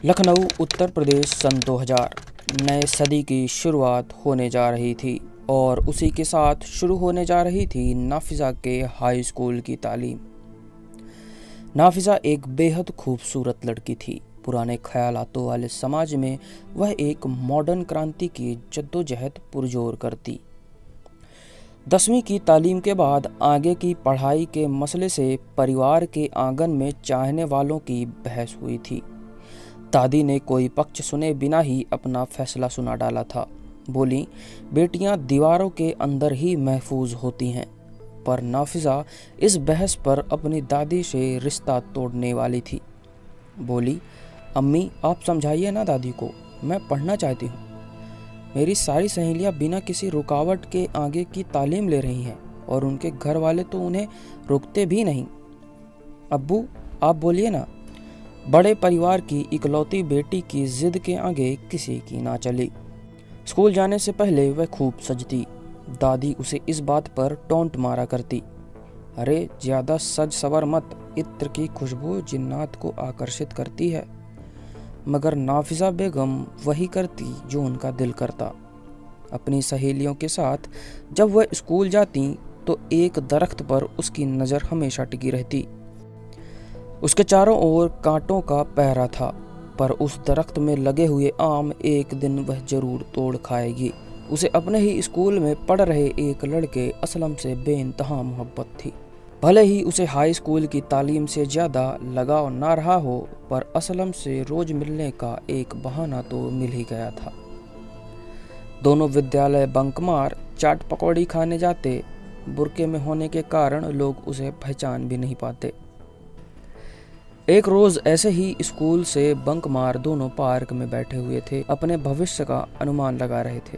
लखनऊ उत्तर प्रदेश सन 2000 नए सदी की शुरुआत होने जा रही थी और उसी के साथ शुरू होने जा रही थी नाफिज़ा के हाई स्कूल की तालीम। नाफिज़ा एक बेहद खूबसूरत लड़की थी। पुराने ख्यालातों वाले समाज में वह एक मॉडर्न क्रांति की जद्दोजहद पुरजोर करती। 10वीं की तालीम के बाद आगे की पढ़ाई के मसले से परिवार के आंगन में चाहने वालों की बहस हुई थी। दादी ने कोई पक्ष सुने बिना ही अपना फैसला सुना डाला था। बोली, बेटियां दीवारों के अंदर ही महफूज होती हैं। पर नाफिज़ा इस बहस पर अपनी दादी से रिश्ता तोड़ने वाली थी। बोली, अम्मी आप समझाइए ना दादी को, मैं पढ़ना चाहती हूँ। मेरी सारी सहेलियाँ बिना किसी रुकावट के आगे की तालीम ले रही हैं और उनके घर वाले तो उन्हें रोकते भी नहीं। अब्बू आप बोलिए ना। बड़े परिवार की इकलौती बेटी की जिद के आगे किसी की ना चली। स्कूल जाने से पहले वह खूब सजती। दादी उसे इस बात पर टोंट मारा करती, अरे ज़्यादा सज सवर मत, इत्र की खुशबू जिन्नात को आकर्षित करती है। मगर नाफिज़ा बेगम वही करती जो उनका दिल करता। अपनी सहेलियों के साथ जब वह स्कूल जाती तो एक दरख्त पर उसकी नज़र हमेशा टिकी रहती। उसके चारों ओर कांटों का पहरा था, पर उस दरख्त में लगे हुए आम एक दिन वह जरूर तोड़ खाएगी। उसे अपने ही स्कूल में पढ़ रहे एक लड़के असलम से बेइंतहा मोहब्बत थी। भले ही उसे हाई स्कूल की तालीम से ज़्यादा लगाव ना रहा हो, पर असलम से रोज़ मिलने का एक बहाना तो मिल ही गया था। दोनों विद्यालय बंक मार चाट पकौड़ी खाने जाते। बुर्के में होने के कारण लोग उसे पहचान भी नहीं पाते। एक रोज़ ऐसे ही स्कूल से बंक मार दोनों पार्क में बैठे हुए थे, अपने भविष्य का अनुमान लगा रहे थे।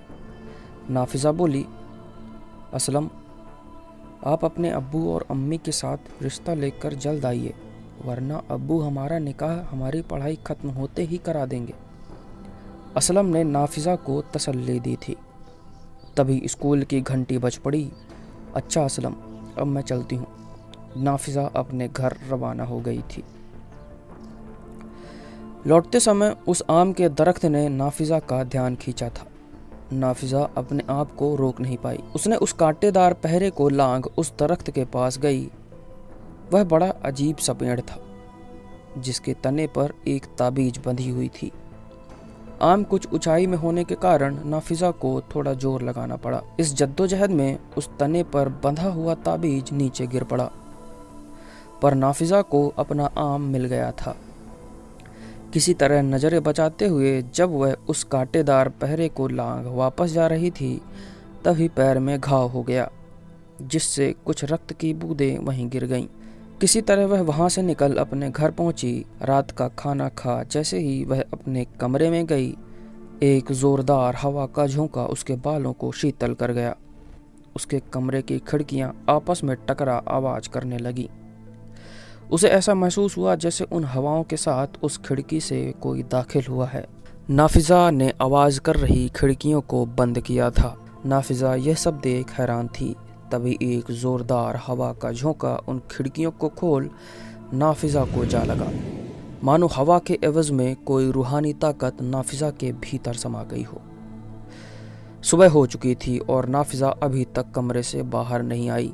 नाफिज़ा बोली, असलम आप अपने अब्बू और अम्मी के साथ रिश्ता लेकर जल्द आइए, वरना अब्बू हमारा निकाह हमारी पढ़ाई ख़त्म होते ही करा देंगे। असलम ने नाफिज़ा को तसल्ली दी थी। तभी स्कूल की घंटी बज पड़ी। अच्छा असलम, अब मैं चलती हूँ। नाफिज़ा अपने घर रवाना हो गई थी। लौटते समय उस आम के दरख्त ने नाफिज़ा का ध्यान खींचा था। नाफिज़ा अपने आप को रोक नहीं पाई। उसने उस कांटेदार पहरे को लांघ उस दरख्त के पास गई। वह बड़ा अजीब सा पेड़ था, जिसके तने पर एक ताबीज बंधी हुई थी। आम कुछ ऊंचाई में होने के कारण नाफिज़ा को थोड़ा जोर लगाना पड़ा। इस जद्दोजहद में उस तने पर बंधा हुआ ताबीज नीचे गिर पड़ा, पर नाफिज़ा को अपना आम मिल गया था। किसी तरह नज़रें बचाते हुए जब वह उस कांटेदार पहरे को लांघ वापस जा रही थी, तभी पैर में घाव हो गया, जिससे कुछ रक्त की बूंदें वहीं गिर गईं। किसी तरह वह वहां से निकल अपने घर पहुंची। रात का खाना खा जैसे ही वह अपने कमरे में गई, एक ज़ोरदार हवा का झोंका उसके बालों को शीतल कर गया। उसके कमरे की खिड़कियां आपस में टकरा आवाज़ करने लगी। उसे ऐसा महसूस हुआ जैसे उन हवाओं के साथ उस खिड़की से कोई दाखिल हुआ है। नाफिज़ा ने आवाज़ कर रही खिड़कियों को बंद किया था। नाफिज़ा यह सब देख हैरान थी। तभी एक ज़ोरदार हवा का झोंका उन खिड़कियों को खोल नाफिज़ा को जा लगा, मानो हवा के एवज़ में कोई रूहानी ताकत नाफिज़ा के भीतर समा गई हो। सुबह हो चुकी थी और नाफिज़ा अभी तक कमरे से बाहर नहीं आई।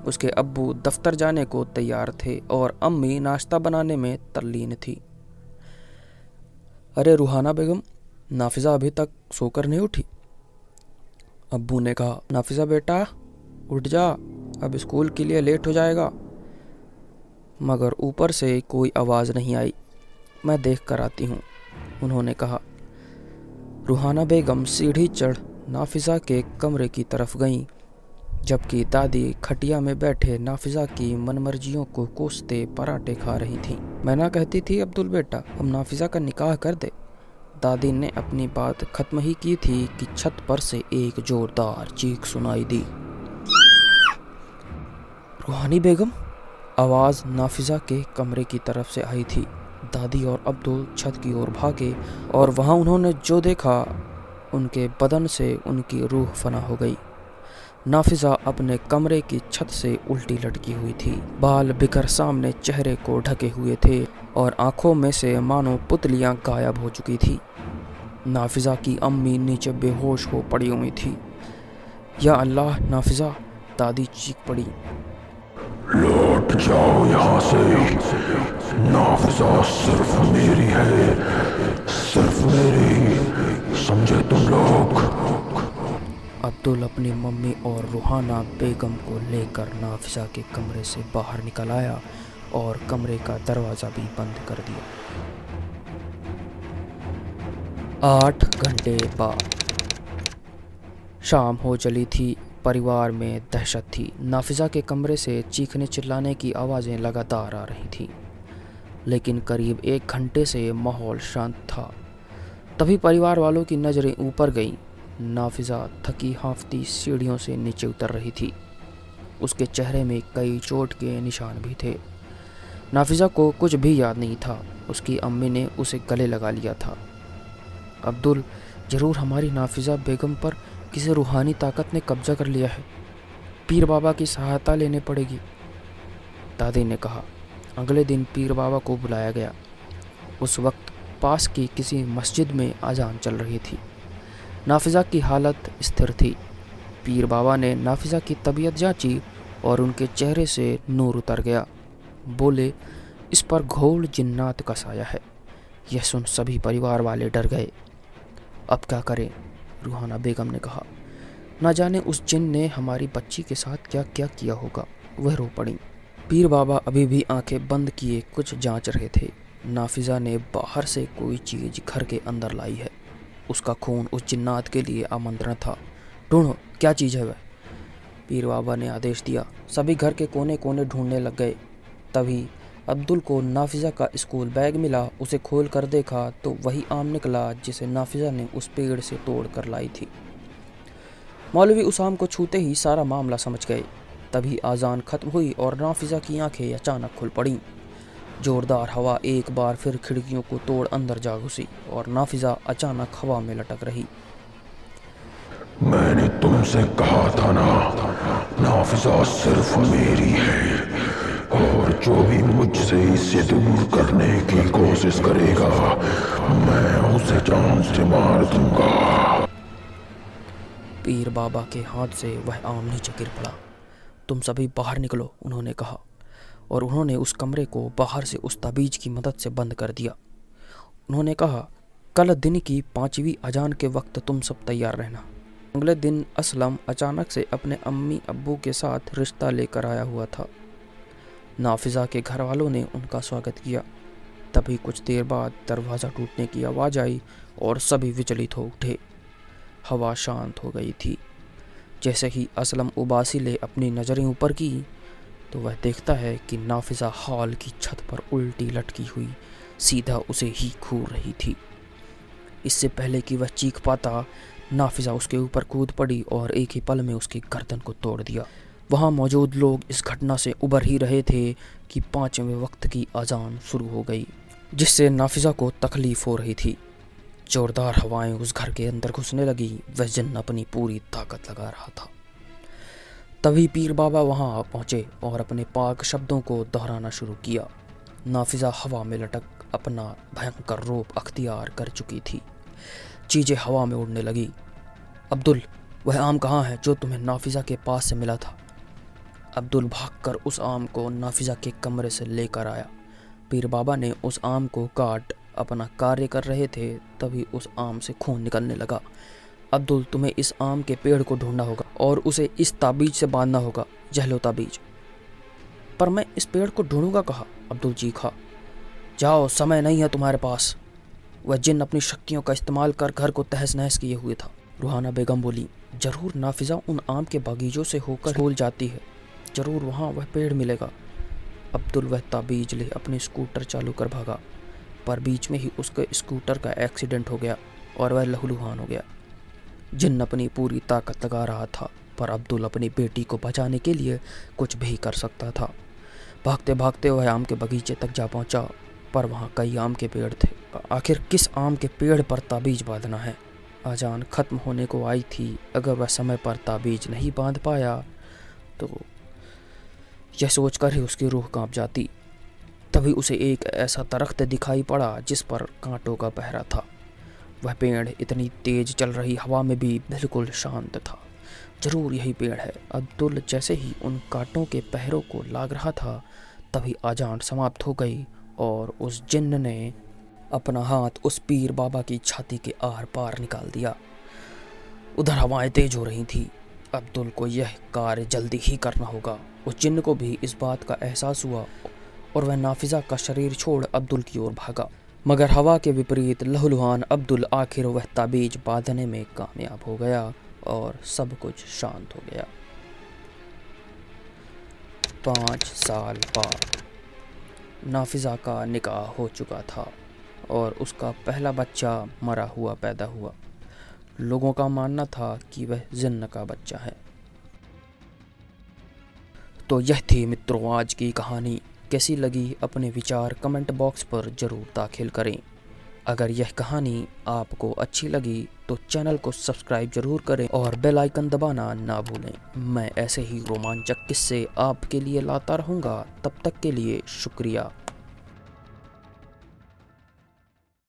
उसके अब्बू दफ्तर जाने को तैयार थे और अम्मी नाश्ता बनाने में तल्लीन थी। अरे रूहाना बेगम, नाफिज़ा अभी तक सोकर नहीं उठी? अब्बू ने कहा। नाफिज़ा बेटा उठ जा, अब स्कूल के लिए लेट हो जाएगा। मगर ऊपर से कोई आवाज़ नहीं आई। मैं देख कर आती हूँ, उन्होंने कहा। रूहाना बेगम सीढ़ी चढ़ नाफिज़ा के कमरे की तरफ गईं, जबकि दादी खटिया में बैठे नाफिज़ा की मनमर्जियों को कोसते पराठे खा रही थीं। मैं ना कहती थी अब्दुल बेटा, अब नाफिज़ा का निकाह कर दे। दादी ने अपनी बात खत्म ही की थी कि छत पर से एक जोरदार चीख सुनाई दी। रूहानी बेगम, आवाज़ नाफिज़ा के कमरे की तरफ से आई थी। दादी और अब्दुल छत की ओर भागे और वहाँ उन्होंने जो देखा, उनके बदन से उनकी रूह फना हो गई। नाफिजा अपने कमरे की छत से उल्टी लटकी हुई थी। बाल बिखर सामने चेहरे को ढके हुए थे और आंखों में से मानो पुतलियां गायब हो चुकी थी। नाफिजा की अम्मी नीचे बेहोश हो पड़ी हुई थी। या अल्लाह नाफिजा, दादी चीख पड़ी। लौट जाओ यहाँ से। नाफिजा सिर्फ मेरी है, सिर्फ मेरी, समझे तुम लोग। अब्दुल अपनी मम्मी और रूहाना बेगम को लेकर नाफिजा के कमरे से बाहर निकल आया और कमरे का दरवाज़ा भी बंद कर दिया। 8 घंटे बाद शाम हो चली थी। परिवार में दहशत थी। नाफिजा के कमरे से चीखने चिल्लाने की आवाज़ें लगातार आ रही थीं, लेकिन करीब 1 घंटे से माहौल शांत था। तभी परिवार वालों की नज़रें ऊपर गईं। नाफिजा थकी हांफती सीढ़ियों से नीचे उतर रही थी। उसके चेहरे में कई चोट के निशान भी थे। नाफिजा को कुछ भी याद नहीं था। उसकी अम्मी ने उसे गले लगा लिया था। अब्दुल, ज़रूर हमारी नाफिजा बेगम पर किसी रूहानी ताकत ने कब्जा कर लिया है। पीर बाबा की सहायता लेने पड़ेगी, दादी ने कहा। अगले दिन पीर बाबा को बुलाया गया। उस वक्त पास की किसी मस्जिद में अजान चल रही थी। नाफिजा की हालत स्थिर थी। पीर बाबा ने नाफिजा की तबीयत जांची और उनके चेहरे से नूर उतर गया। बोले, इस पर घोर जिन्नात का साया है। यह सुन सभी परिवार वाले डर गए। अब क्या करें, रूहाना बेगम ने कहा। ना जाने उस जिन ने हमारी बच्ची के साथ क्या क्या किया होगा। वह रो पड़ी। पीर बाबा अभी भी आंखें बंद किए कुछ जांच रहे थे। नाफिजा ने बाहर से कोई चीज़ घर के अंदर लाई है। उसका खून उस जिन्नात के लिए आमंत्रण था। ढूंढो, क्या चीज़ है वह? पीर बाबा ने आदेश दिया। सभी घर के कोने कोने ढूंढने लग गए। तभी अब्दुल को नाफिजा का स्कूल बैग मिला। उसे खोल कर देखा तो वही आम निकला जिसे नाफिजा ने उस पेड़ से तोड़ कर लाई थी। मौलवी उस आम को छूते ही सारा मामला समझ गए। तभी आज़ान खत्म हुई और नाफिजा की आंखें अचानक खुल पड़ीं। जोरदार हवा एक बार फिर खिड़कियों को तोड़ अंदर जा घुसी और नाफिजा अचानक हवा में लटक रही। मैंने तुमसे कहा था ना, नाफिजा सिर्फ मेरी है, और जो भी मुझसे इसे दूर करने की कोशिश करेगा मैं उसे जान से मार दूंगा। पीर बाबा के हाथ से वह आम नीचे गिर पड़ा। तुम सभी बाहर निकलो, उन्होंने कहा, और उन्होंने उस कमरे को बाहर से उस ताबीज की मदद से बंद कर दिया। उन्होंने कहा, कल दिन की 5वीं अजान के वक्त तुम सब तैयार रहना। अगले दिन असलम अचानक से अपने अम्मी अब्बू के साथ रिश्ता लेकर आया हुआ था। नाफिजा के घर वालों ने उनका स्वागत किया। तभी कुछ देर बाद दरवाज़ा टूटने की आवाज़ आई और सभी विचलित हो उठे। हवा शांत हो गई थी। जैसे ही असलम उबासी ले अपनी नज़रें ऊपर की तो वह देखता है कि नाफिजा हॉल की छत पर उल्टी लटकी हुई सीधा उसे ही घूर रही थी। इससे पहले कि वह चीख पाता, नाफिजा उसके ऊपर कूद पड़ी और एक ही पल में उसकी गर्दन को तोड़ दिया। वहाँ मौजूद लोग इस घटना से उबर ही रहे थे कि 5वें वक्त की अजान शुरू हो गई, जिससे नाफिजा को तकलीफ़ हो रही थी। जोरदार हवाएं उस घर के अंदर घुसने लगी। वह जिन्न अपनी पूरी ताकत लगा रहा था। तभी पीर बाबा वहाँ आ पहुँचे और अपने पाक शब्दों को दोहराना शुरू किया। नाफिजा हवा में लटक अपना भयंकर रूप अख्तियार कर चुकी थी। चीज़ें हवा में उड़ने लगी। अब्दुल, वह आम कहाँ है जो तुम्हें नाफिजा के पास से मिला था? अब्दुल भागकर उस आम को नाफिजा के कमरे से लेकर आया। पीर बाबा ने उस आम को काट अपना कार्य कर रहे थे। तभी उस आम से खून निकलने लगा। अब्दुल, तुम्हें इस आम के पेड़ को ढूंढना होगा और उसे इस ताबीज से बांधना होगा। यह लो ताबीज। पर मैं इस पेड़ को ढूंढूंगा कहाँ? अब्दुल चीखा। जाओ, समय नहीं है तुम्हारे पास। वह जिन अपनी शक्तियों का इस्तेमाल कर घर को तहस नहस किए हुए था। रूहाना बेगम बोली, जरूर नाफिजा उन आम के बागीचों से होकर स्कूल जाती है। जरूर वहाँ वह पेड़ मिलेगा। अब्दुल वह ताबीज ले अपनी स्कूटर चालू कर भागा, पर बीच में ही उसके स्कूटर का एक्सीडेंट हो गया और वह लहूलुहान हो गया। जिन्न अपनी पूरी ताकत लगा रहा था, पर अब्दुल अपनी बेटी को बचाने के लिए कुछ भी कर सकता था। भागते भागते वह आम के बगीचे तक जा पहुंचा, पर वहाँ कई आम के पेड़ थे। आखिर किस आम के पेड़ पर ताबीज बांधना है? अजान ख़त्म होने को आई थी। अगर वह समय पर ताबीज़ नहीं बांध पाया तो यह सोचकर ही उसकी रूह कांप जाती। तभी उसे एक ऐसा दरख्त दिखाई पड़ा जिस पर कांटों का पहरा था। वह पेड़ इतनी तेज चल रही हवा में भी बिल्कुल शांत था। जरूर यही पेड़ है। अब्दुल जैसे ही उन कांटों के पहरों को लाग रहा था तभी अजान समाप्त हो गई और उस जिन्न ने अपना हाथ उस पीर बाबा की छाती के आर पार निकाल दिया। उधर हवाएं तेज हो रही थी। अब्दुल को यह कार्य जल्दी ही करना होगा। उस जिन्न को भी इस बात का एहसास हुआ और वह नाफिजा का शरीर छोड़ अब्दुल की ओर भागा। मगर हवा के विपरीत लहूलुहान अब्दुल आखिर वह ताबीज बांधने में कामयाब हो गया और सब कुछ शांत हो गया। 5 साल बाद नाफिजा का निकाह हो चुका था और उसका पहला बच्चा मरा हुआ पैदा हुआ। लोगों का मानना था कि वह जिन्न का बच्चा है। तो यह थी मित्रों आज की कहानी। कैसी लगी अपने विचार कमेंट बॉक्स पर ज़रूर दाखिल करें। अगर यह कहानी आपको अच्छी लगी तो चैनल को सब्सक्राइब जरूर करें और बेल आइकन दबाना ना भूलें। मैं ऐसे ही रोमांचक किस्से आपके लिए लाता रहूँगा। तब तक के लिए शुक्रिया।